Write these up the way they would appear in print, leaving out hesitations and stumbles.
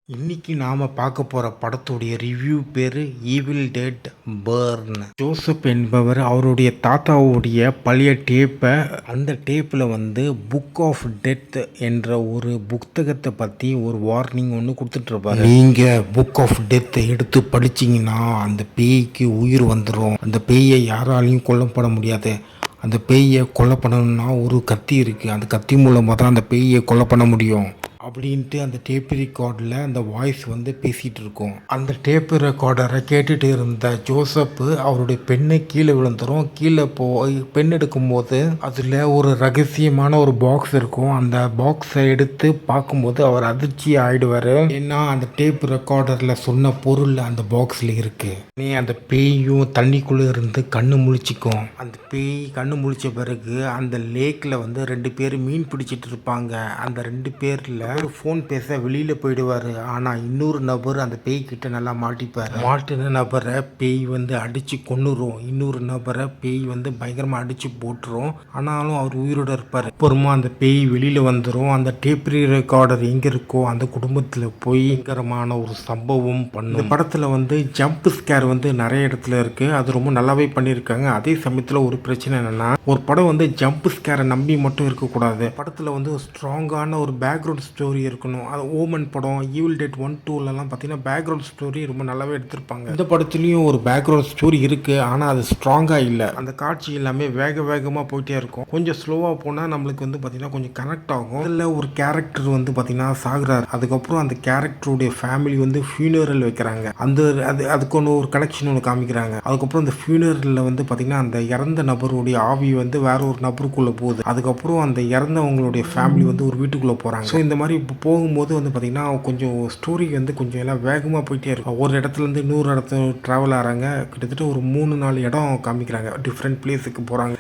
இன்னைக்கு நாம பார்க்க போற படத்துடைய ரிவ்யூ பேரு ஈவில் டெட் பர்ன். ஜோசப் என்பவர் அவருடைய தாத்தாவுடைய பழைய டேப்பை அந்த டேப்பில் புக் ஆஃப் டெத் என்ற ஒரு புத்தகத்தை பற்றி ஒரு வார்னிங் ஒன்று கொடுத்துட்டு இருப்பாரு. நீங்கள் புக் ஆஃப் டெத்தை எடுத்து படிச்சீங்கன்னா அந்த பேய்க்கு உயிர் வந்துடும். அந்த பேயை யாராலையும் கொல்லப்பட முடியாது. அந்த பேயை கொலை பண்ணணும்னா ஒரு கத்தி இருக்குது. அந்த கத்தி மூலமாக தான் அந்த பேயை கொலை பண்ண முடியும் அப்படின்ட்டு அந்த டேப் ரெக்கார்டில் அந்த வாய்ஸ் பேசிகிட்டு இருக்கும். அந்த டேப் ரெக்கார்டரை கேட்டுட்டு இருந்த ஜோசப்பு அவருடைய பெண்ணை கீழே விழுந்துடும். கீழே போய் பெண் எடுக்கும்போது அதில் ஒரு ரகசியமான ஒரு பாக்ஸ் இருக்கும். அந்த பாக்ஸை எடுத்து பார்க்கும்போது அவர் அதிர்ச்சி ஆகிடுவார். ஏன்னா அந்த டேப் ரெக்கார்டரில் சொன்ன பொருள் அந்த பாக்ஸில் இருக்குது. நீ அந்த பேயும் தண்ணிக்குள்ளே இருந்து கண்ணு முழிச்சிக்கும். அந்த பேய் கண்ணு முழிச்ச பிறகு அந்த லேக்கில் 2 பேர் மீன் பிடிச்சிட்டு இருப்பாங்க. அந்த 2 பேரில் ஒரு ஃபோன் பேச வெளியில் போயிடுவார். ஆனால் இன்னொரு நபர் அந்த பேய் கிட்ட நல்லா மாட்டிப்பார். மாட்டின நபரை பேய் அடித்து கொன்னுரும். இன்னொரு நபரை பேய் பயங்கரமாக அடித்து போட்டுரும். ஆனாலும் அவர் உயிரோட இருப்பார். அப்புறமா அந்த பேய் வெளியில் வந்துடும். அந்த டேப் ரெக்கார்டர் எங்கே இருக்கோ அந்த குடும்பத்தில் போய் பயங்கரமான ஒரு சம்பவம் பண்ணும். இந்த படத்தில் ஜம்ப் ஸ்கேர் நிறைய இடத்துல இருக்குது. அது ரொம்ப நல்லாவே பண்ணியிருக்காங்க. அதே சமயத்தில் ஒரு பிரச்சனை என்னென்னா, ஒரு படம் ஜம்ப் ஸ்கேரை நம்பி மட்டும் இருக்கக்கூடாது. படத்தில் ஸ்ட்ராங்கான ஒரு பேக்ரவுண்ட் ஸ்டோரி இருக்கணும். அது ஓமன் படம், ஈவில் டெட் 1, 2லலாம் பார்த்தீங்கன்னா பேக்ரவுண்ட் ஸ்டோரி ரொம்ப நல்லாவே எடுத்திருப்பாங்க. இந்த படத்துலையும் ஒரு பேக்ரவுண்ட் ஸ்டோரி இருக்குது. ஆனால் அது ஸ்ட்ராங்காக இல்லை. அந்த காட்சி எல்லாமே வேகமாக போயிட்டே இருக்கும். கொஞ்சம் ஸ்லோவாக போனால் நம்மளுக்கு பார்த்தீங்கன்னா கொஞ்சம் கனெக்ட் ஆகும். அதில் ஒரு கேரக்டர் பார்த்தீங்கன்னா சாகுறாரு. அதுக்கப்புறம் அந்த கேரக்டருடைய ஃபேமிலி ஃபியூனரல் வைக்கிறாங்க. அதுக்கு ஒரு கனெக்ஷன் ஒன்று காமிக்கிறாங்க. அதுக்கப்புறம் அந்த ஃபியூனரலில் பார்த்தீங்கன்னா அந்த இறந்த நபருடைய ஆவி வேற ஒரு நபருக்குள்ளே போகுது. அதுக்கப்புறம் அந்த இறந்தவங்களுடைய ஃபேமிலி ஒரு வீட்டுக்குள்ளே போகிறாங்க. ஸோ இந்த மாதிரி இப்போ போகும்போது பார்த்தீங்கன்னா கொஞ்சம் ஸ்டோரி கொஞ்சம் எல்லாம் வேகமாக போயிட்டே இருக்கும். ஒரு இடத்துலேருந்து இன்னொரு இடத்துல ட்ராவல் ஆகிறாங்க. கிட்டத்தட்ட ஒரு 3-4 இடம் காமிக்கிறாங்க. டிஃப்ரெண்ட் பிளேஸுக்கு போகிறாங்க.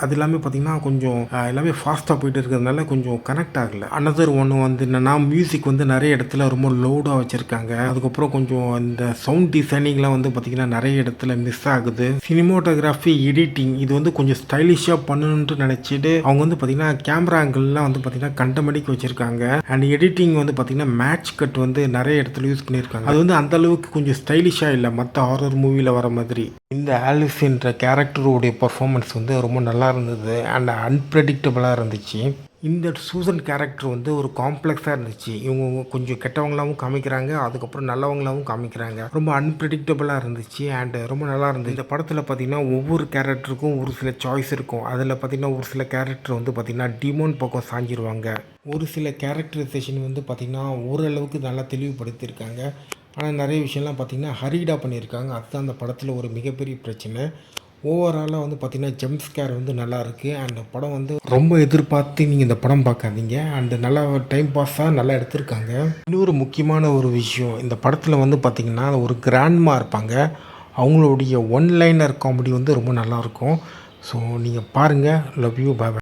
அது எல்லாமே பார்த்தீங்கன்னா கொஞ்சம் எல்லாமே ஃபாஸ்ட்டாக போயிட்டு இருக்கிறதுனால கொஞ்சம் கனெக்ட் ஆகலை. அனதர் ஒன்று என்னென்னா, மியூசிக் நிறைய இடத்துல ரொம்ப லோடாக வச்சுருக்காங்க. அதுக்கப்புறம் கொஞ்சம் இந்த சவுண்ட் டிசைனிங்லாம் பார்த்தீங்கன்னா நிறைய இடத்துல மிஸ் ஆகுது. சினிமோட்டோகிராஃபி, எடிட்டிங் இது கொஞ்சம் ஸ்டைலிஷாக பண்ணணுன்ட்டு நினச்சிட்டு அவங்க பார்த்தீங்கன்னா கேமரா ஆங்கிள்லாம் பார்த்தீங்கன்னா கண்டமடிக்கு வச்சுருக்காங்க. அண்ட் எடிட்டிங் பார்த்தீங்கன்னா மேட்ச் கட் நிறைய இடத்துல யூஸ் பண்ணியிருக்காங்க. அது அந்த அளவுக்கு கொஞ்சம் ஸ்டைலிஷாக இல்லை மற்ற ஹாரர் மூவியில் வர மாதிரி. இந்த ஆலிஸ் என்ற கேரக்டருடைய பர்ஃபார்மன்ஸ் ரொம்ப நல்லா இருந்தது. அண்ட் அன்பிரடிக்டபிளாக இருந்துச்சு. இந்த சூசன் கேரக்டர் ஒரு காம்ப்ளெக்ஸாக இருந்துச்சு. இவங்க கொஞ்சம் கெட்டவங்களாகவும் காமிக்கிறாங்க, அதுக்கப்புறம் நல்லவங்களாகவும் காமிக்கிறாங்க. ரொம்ப அன்பிரடிக்டபிளாக இருந்துச்சு. அண்ட் ரொம்ப நல்லா இருந்துச்சு. இந்த படத்தில் பார்த்தீங்கன்னா ஒவ்வொரு கேரக்டருக்கும் ஒரு சில சாய்ஸ் இருக்கும். அதில் பார்த்தீங்கன்னா ஒரு சில கேரக்டர் பார்த்தீங்கன்னா டிமோன் பக்கம் சாஞ்சிருவாங்க. ஒரு சில கேரக்டரைசேஷன் பார்த்திங்கன்னா ஓரளவுக்கு நல்லா தெளிவுபடுத்தியிருக்காங்க. ஆனால் நிறைய விஷயம்லாம் பார்த்திங்கன்னா ஹரீடாக பண்ணியிருக்காங்க. அதுதான் அந்த படத்தில் ஒரு மிகப்பெரிய பிரச்சனை. ஓவராலாக பார்த்திங்கன்னா ஜம்ப் ஸ்கேர் நல்லா இருக்குது. அண்ட் படம் ரொம்ப எதிர்பார்த்து நீங்கள் இந்த படம் பார்க்காதீங்க. அண்டு நல்லா டைம் பாஸாக நல்லா எடுத்திருக்காங்க. இன்னொரு முக்கியமான ஒரு விஷயம், இந்த படத்தில் பார்த்திங்கன்னா ஒரு கிராண்ட்மா இருப்பாங்க. அவங்களுடைய ஒன் லைனர் காமெடி ரொம்ப நல்லாயிருக்கும். ஸோ நீங்கள் பாருங்கள். Love you, bye.